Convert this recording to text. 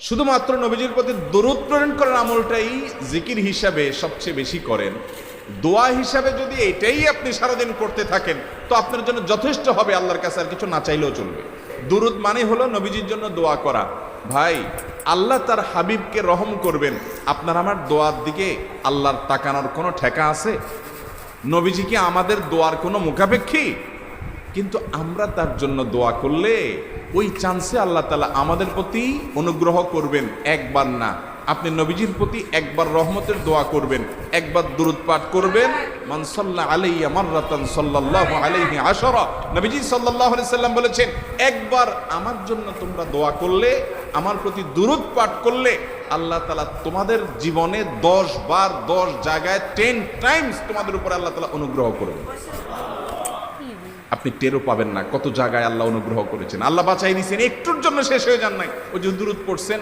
শুধুমাত্র নবীজির প্রতি দরুদ প্রেরণ করার আমলটাই জিকির হিসাবে সবচেয়ে বেশি করেন। দোয়া হিসাবে যদি এটাই আপনি সারাদিন করতে থাকেন তো আপনার জন্য যথেষ্ট হবে, আল্লাহর কাছে আর কিছু না চাইলেও চলবে। দুরুদ মানে হলো নবীজির জন্য দোয়া করা। ভাই, আল্লাহ তার হাবিবকে রহম করবেন, আপনার আমার দোয়ার দিকে আল্লাহর তাকানোর কোনো ঠেকা আছে? নবীজি কি আমাদের দোয়ার কোনো মুখাপেক্ষী? কিন্তু আমরা তার জন্য দোয়া করলে ওই চান্সে আল্লাহ তাআলা আমাদের প্রতি অনুগ্রহ করবেন। একবার না, আপনি নবীজির প্রতি একবার রহমতের দোয়া করবেন, একবার দুরূদ পাঠ করবেন। মান সাল্লা আলাইয়া মাররাতান সাল্লাল্লাহু আলাইহি আশারা, নবীজি সাল্লাল্লাহু আলাইহি সাল্লাম বলেছেন, একবার আমার জন্য তোমরা দোয়া করলে, আমার প্রতি দুরূদ পাঠ করলে, আল্লাহ তাআলা তোমাদের জীবনে 10 বার 10 জায়গায় 10 টাইমস তোমাদের উপরে আল্লাহ তাআলা অনুগ্রহ করবেন। আপনি টেরও পাবেন না কত জায়গায় আল্লাহ অনুগ্রহ করেছেন, আল্লাহ বাঁচাই দিয়েছেন, একটুর জন্য শেষ হয়ে যান নাই। ওই যে দুরূদ পড়ছেন,